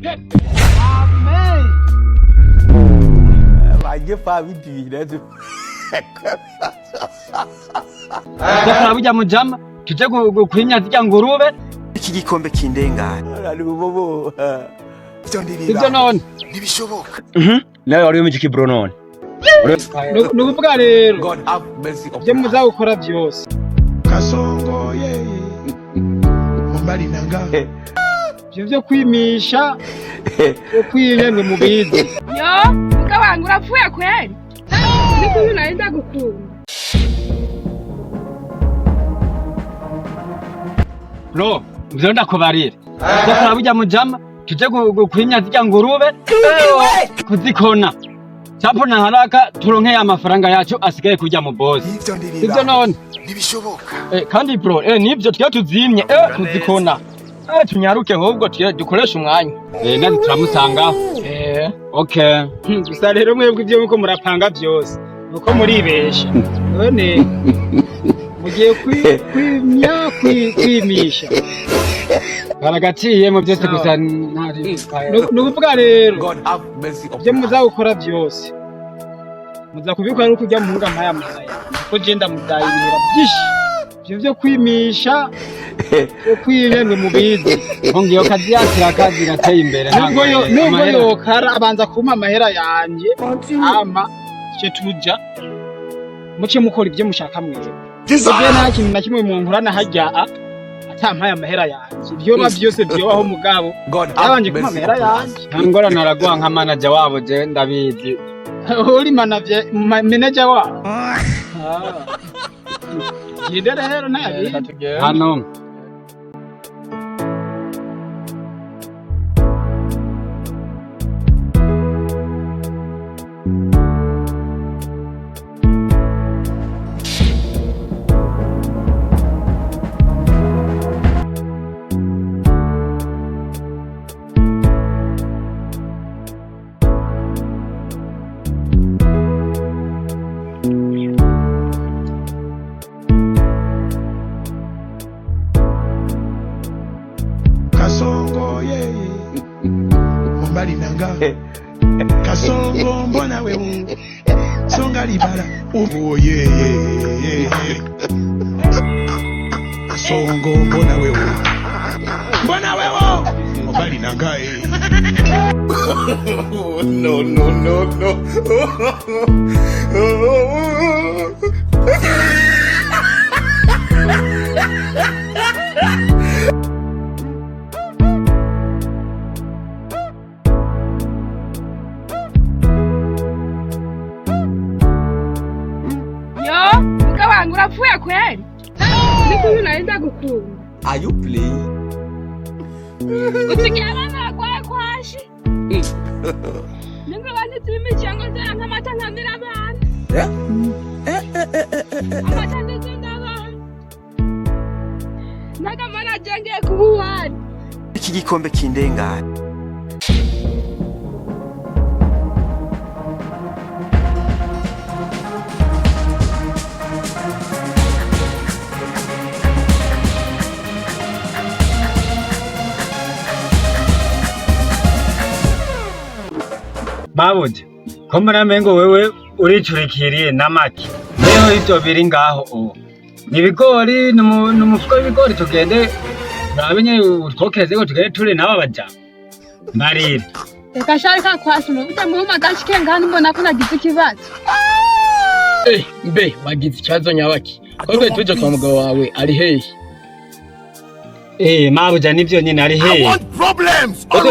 Amen. Baje fa bidi na tu. Ndakora bujya mujama tuje kwinya zijya ngurube Iki gikombe kindengana. Ari bobo. ibyo none Nibishoboka. nawe wari mu kibro none Nukuvuga rero God have mercy upon byo muzawukora byose. Kasongo yeye mumbali nanga Byo kwimisha byo kwiremwe mu bizi. Yo, mugabo wangu urapfuye kweli? Niko unaenda gukunda. bro ibyo ndakubarira ndakora bujya mujama tuje kwinya zijya ngurube kuzikona chapo na haraka turonke amafaranga yacu asigaye kujya mu boss ibyo none Nibishoboka. kandi bro nibyo twe tuzimye kuzikona tunyaruke ahubwo dukoresha umwanya nazi turamusanga okay Gusa rero mwebwe ibyo muko murapanga byose nuko muribesha. None mugiye kwimisha. baragatiye mu byose gusa ntari Nukuvuga rero God have mercy upon byo muzawukora byose. Muza kubikora ari kujya mu ngama ya maya. Ko je ndamudaye ibintu byinshi. Byo kwimisha byo kwiremwe mu bizi. ngiyo kazi yakira kazi gateye imbere Nubwo yo kara abanza kuma amahera yanje ama cyo tuja muce mukora ibyo mushaka mwese. Ubwe nta kintu na kimwe mu nkurana hajya atampaye amahera yanje. Ibyo byose byobaho mugabo abanje kuma amahera yanje. ntangora naraguha nka manager wabo je ndabizi Uri manager wabo. Gide rero nabi. hano Kasongo yeye mumbali nanga Kasongo mbona wewe songa libala ubu yeye Kasongo mbona wewe mumbali nanga No. Yo, mugabo wangu urapfuye kweli? Niko unaenda gukunda. Are you playing? Usikiana kwa kwashi. Ningo banitimi chango za nkamata nkamira bana. Amata ndenda bana. Nakamana jenge kubuhani. Iki gikombe kindengana. babuze ko muramengo wewe uricurikiriye namaki neho ivyo biri ngaho nibigori numufuko w'ibigori tugende urabenye utwokeze ko tugende turi naba baja mbarira Reka sharika kwasi mubuta muhuma gashike ngani mbona ko nagize ikibazo. Mbe wagize ikibazo nyabaki ko tuje kwa mugabo wawe ari hehe mabuja nivyo nyine ari hehe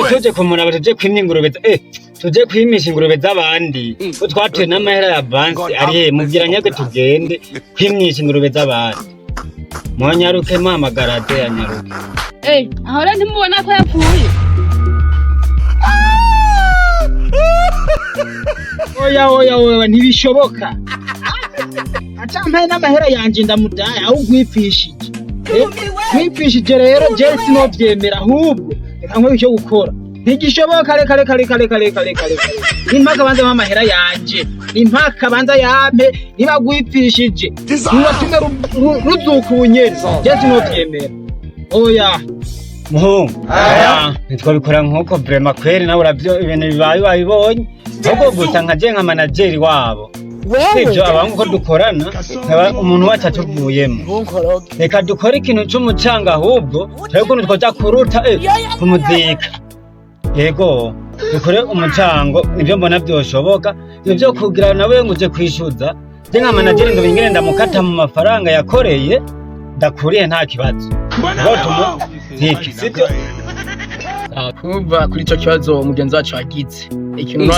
tuje kumuraba tuje kwimya ingurube tuje kwimisha ingurube z'abandi ko twatuye n'amahera ya bansi ari hehe mubwira nyage tugende kwimyisha ingurube z'abandi monyaruke mpamagara de yanyaruke ahora ntimubona ko yapfuye. Oya ntibishoboka. Acampaye n'amahera yanje ndamudaya aho gwipfishije. Gwipfishije rero je sinovyemera ahubwo reka nkwe icyo gukora. Ntigishoboka reka. Impaka banza amahera yanje. Impaka banza yampe niba gwipfishije. Niwatume ruzuka ubunyeri. Je sinovyemera. Oya. muhungu ntitwabikora nk'uko vrema kweri nawe uravyo ibintu bibaye wabibonye ahubwo gusa nka je nka manageri wabo sivyo abangu ko dukorana umuntu wacu atuvuyemo reka dukore ikintu c'umucanga ahubwo turebe ukuntu twoja kuruta kumuzika yego dukore umucango nivyo mbona vyoshoboka ivyo kugira nawe ngo uje kwishuza je nka manageri ngo bingene ndamukata mu mafaranga yakoreye ndakuriye nta kibazo ziki sivyo kuva kuri ico kibazo mugenzi wacu yagize ikintu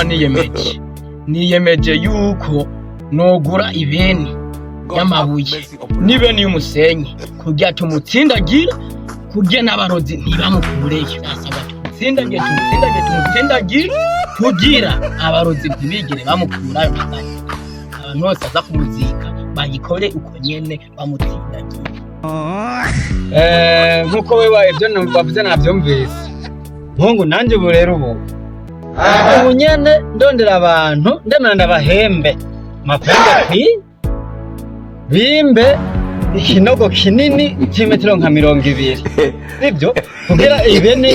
niyemeje yuko nogura ibeni y'amabuye n'ibeni y'umusenyi kugira tumutsindagira kugira n'abarozi ntibamukureyo asaba tumutsindagira kugira abarozi ntibigere bamukurayo abantu bose aza kumuzika bayikore uko nyene bamutsindagira nkuko wewe ibyo bavuze navyumvise muhungu nanje ubu rero ubu nyene ndondera abantu ndemera ndabahembe amafaranga bimbe ikinogo kinini c'imetero nka 200 sivyo kugira ibeni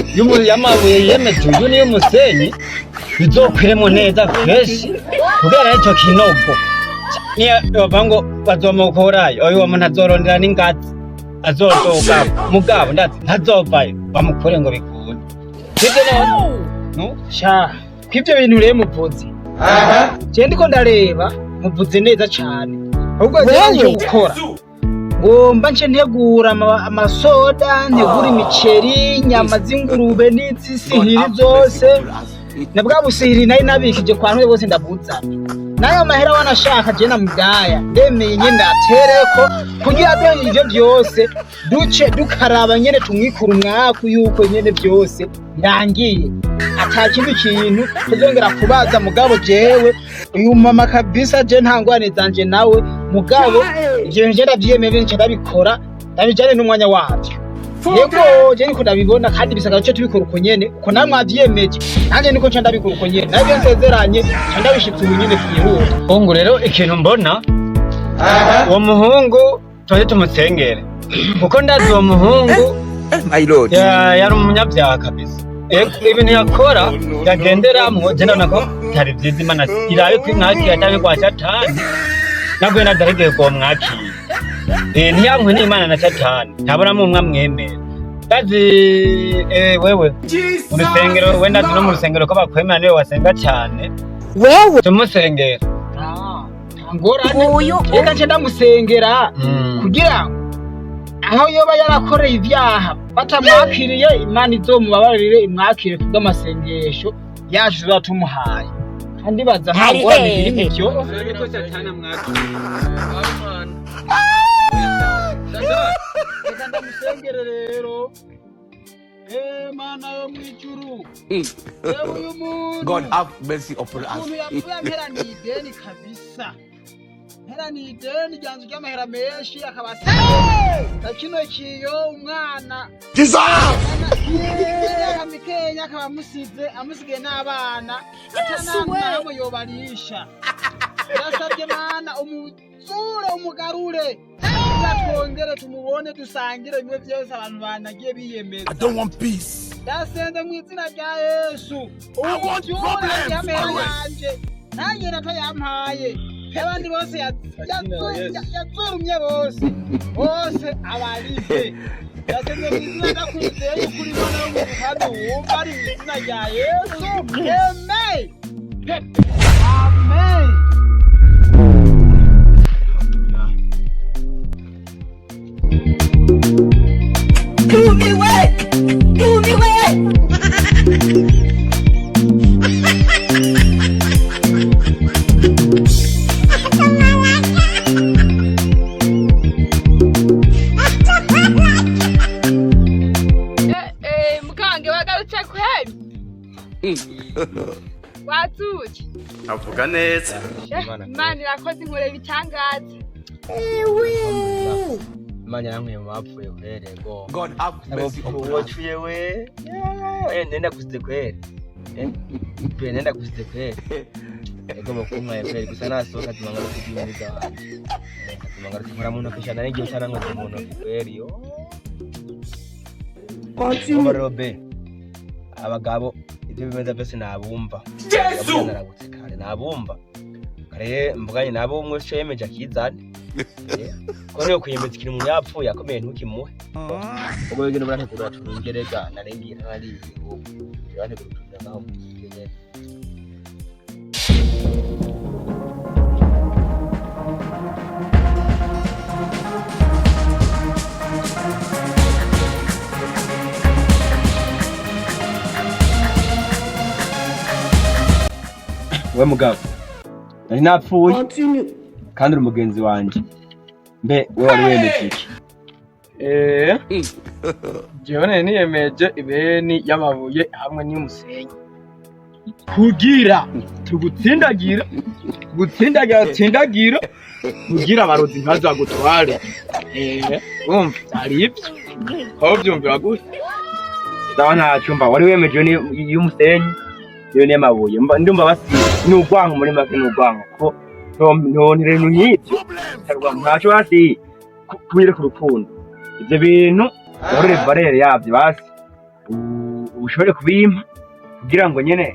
y'amabuye yemeje uyu niyo musenyi bizokwiremo neza fresh kugira ico kinogo niyo bavango bazomukorayo oyo muntu azorondera n'ingazi azodoga mugabo ndazi ntazovayo bamukore ngo bikunde sivyo no sha kwivyo bintu rero muvuzi je ndiko ndareba muvuze neza cyane ahubwo je gukora ngomba nce ntegura amasoda ntegura imiceri inyama z'ingurube n'izisihiri zose nabwa busihiri nayo nabikije kwa ntwe bose ndabuza nayo mahera wanashaka je na mudaya ndemeye nyene ndatereko kugira byo ivyo byose duce dukaraba nyene tumwikura umwaku yuko nyene byose ndangiye atakindi kintu tuzongera kubaza mugabo jewe uyu mama kabisa je ntangwane zanje nawe mugabo ivyo nje ndavyemeye nje ndabikora ndabijane n'umwanya wavyo yego je niko ndabibona kandi bisaka cyo tubikora uko nyene uko namwe avyemeje nanje niko nca ndabikora uko nyene nabyo nsezeranye nca ndabishitse ubu nyene twihuta muhungu rero ikintu mbona uwo muhungu tuje tumusengere kuko ndazi uwo muhungu yari umunyabyaha kabisa ibintu yakora yagenderamwo je ndabona ko bitari vyiza imana irabe kwimwakira cyangwa kwa satani nabwo nadaregeye ko mwakira ntiyamwe n'imana na satani ntabonamo umwe amwemera ndazi wewe mu rusengero wenda no mu rusengero ko bakwemera niwe wasenga cyane wewe tumusengera ngorane reka nce ndamusengera kugira aho yoba yarakoreye ibyaha batamwakiriye imana izomubabarire imwakire kubw'amasengesho yacu zatumuhaye kandi baza ntabwo biri ibyo ko satani amwakire reka ndamusengere rero mana yo mwijuru uyu muntu God have mercy upon us. umuntu yapfuye amperaniye ideni kabisa mperaniye ideni ryanzu ry'amahera menshi akabasa kino kiyo umwana Kenya akaba amusigaye n'abana atanamwe yobarisha yasabye mana umuzure umugarure twongere tumubone dusangire bimwe byose abantu banagiye biyemeza. I don't want peace. Ndasenze mu izina rya Yesu yanje nanjye natayampaye abandi bose yazurumye bose abarize yasenze mu izina ndakwizeye y'ukuri Imana yo mu kandi wumva ari mu izina rya Yesu amen amen. Do me wet! Do me wet! Mukange wagarutse kweli? Watuki? Avuga neza. Imana irakoze inkore bitangaza. Imana yankwiye mu bapfuye kwere go. God have mercy upon us. we. Nenda kusize kwere. Nenda kusize kwere. Ego mukumwa kwere gusa nasohoka tumangara kubyimiza wanje. Tumangara tukora mu ntoki cyane n'igihe cyane ngo mu ntoki kwere yo. Continue. Robe abagabo ibyo bimeze byose nabumva naragutse kare nabumva kare mbuganye nabo umwe shemeje akizane ko niyo kuyemeza ikintu mu yapfuye akomeye ntukimuhe ubwo yegene burategura turungerega narengiye ntari ubu burategura turungerega mu kigenye we mugabo nari napfuye Continue. kandi uri mugenzi wanje mbe we wari wemeje iki jewe niyemeje ibeni y'amabuye hamwe n'umusenyi kugira tugutsindagira kugira abarozi ntazagutware umva ari ibyo aho byumvira gute ndawa nta cyumba wari wemeje y'umusenyi iyo n'amabuye ndumva basi n'ugwanko muri make n'ugwanko ko ntontere n'ibyo ntacyo basi kubire ku rukundo ibyo bintu urere barere yabyo basi ushobore kubimpa kugira ngo nyene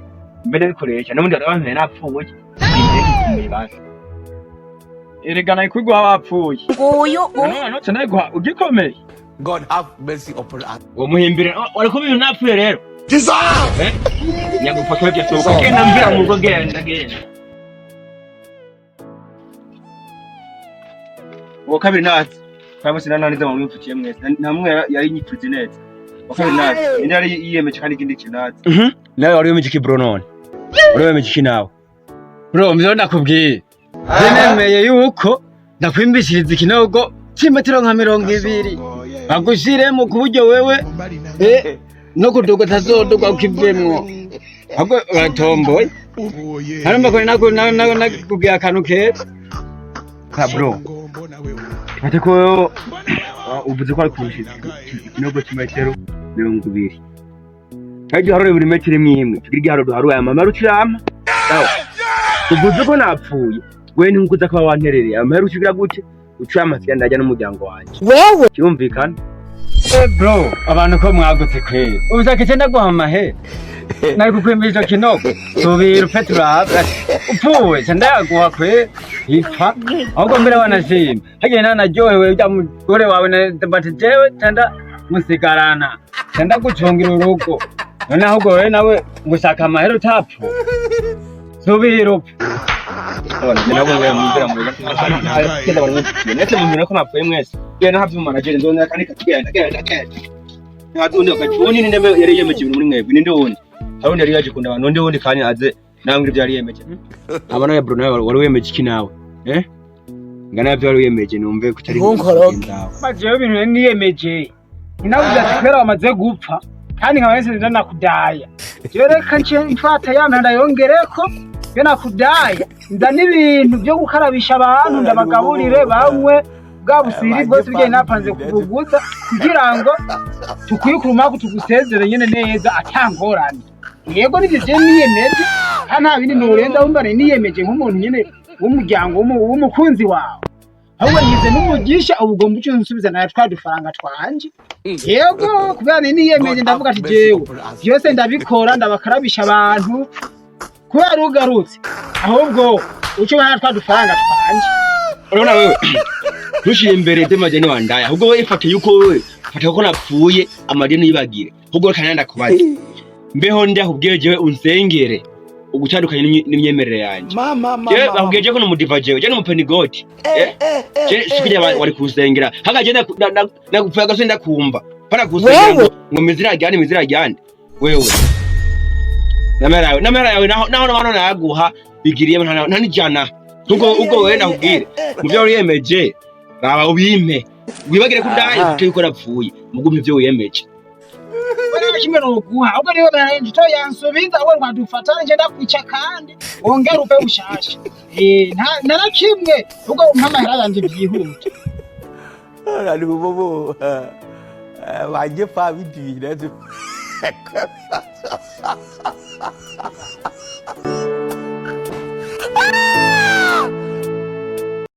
mbere bikoresha n'ubundi abantu napfuye basi erega nayikuguha bapfuye Nguyu none nayiguha ugikomeye God have mercy upon us. uwo muhimbire wari kubintu napfuye rero nyagufata ibyo soka kenda mbira mu rugo genda uwo kabiri natse kwabose nananiza mu mwipfukiye mwese namwe yari nyipfuze neza uwo kabiri natse indi yari yiyemeje kandi ikindi kinatse nawe wari wemeje ki bro none wari wemeje ki nawe bro mvyo nakubwiye nemeye yuko ndakwimbishiriza ikinogo cy'imetero nka 200 bagushiremo ku buryo wewe no kudogo tazodogwa ukivemwo ahubwo uratomboye harimo ko nakubwiye akantu keza ka bro ate ko uvuze ko ari kurushiza ikinogo cy'imetero 200 kandi harore buri metero imwe tugira harore haruye amama rucirama dawo uvuze ko napfuye we ntunguza ko wanterereye amahera ukigira gute ucamasiya ndajya n'umuryango wanje wewe kirumvikana bro abantu ko mwagutse kweli ubuzake cyenda guhamahe nari kukwimbiza kinogo subira Petro upfuwe cyanda yaguha kwe ipfa ahubwo mbere wanashima hagiye nanaryohewe ujya mugore wawe bati jewe cyanda musigarana cyanda gucungira urugo none ahubwo wewe nawe ngushaka amahera utapfu subira upfa nabo we mubwira mu rugo kenda bari netse mu bintu ko napfuye mwese yena havye mu manager nzone kandi kagenda ntadundi akajuni ninde yari yemeje ibintu muri mwebwe ninde wundi harundi yari yaje kunda abantu ninde wundi kandi aze nangire byari yemeje abana ya Bruno wari wemeje iki nawe ngana byo wari yemeje numve kutari bajewe ibintu niyemeje inavuze ati kwera wamaze gupfa kandi nka wese ndakudaya reka nce mfata ya mpanda yongereko yo nakudaya nda n'ibintu byo gukarabisha abantu ndabagaburire bamwe bwa busiri bwose bye napanze kubuguza kugira ngo tukwikuma ko tugusezere nyene neza atangorane yego nivyo niyemeje kandi nta bindi nurenza umbare niyemeje nk'umuntu nyene w'umuryango w'umukunzi wawe ahubwo ngize n'umugisha ubugomba ucyo nsubiza nayo twadufaranga twanje yego kubera niyemeje ndavuga ati jewe byose ndabikora ndabakarabisha abantu kubera ugarutse ahubwo ucyo bana twadufaranga twanje urabona wewe ntushire imbere demajeni wandaya ahubwo we ifate yuko wewe fata ko napfuye amadeni yibagire ahubwo kandi ndakubaza mbeho ndakubwiye jewe unsengere ugutandukanye n'imyemerere yanje je bakubwiye ko numudivaje je n'umupenigoti je sikujya wari kusengera hagaje nakupfa gaso ndakumva para kusengera ngo mizira ryane wewe namera yawe naho naguha bigiriye nta nijana ubwo wewe nakubwire mu byo wiyemeje raba ubimpe wibagire kudaye kuko napfuye mugumye ibyo wiyemeje bari kimwe n'uguha ubwo niwe baranje yansubiza we rwadufatana nje ndakwica kandi wongera upe ushasha nta kimwe ubwo mpamahera yanje byihuta ari bobo waje pa bidire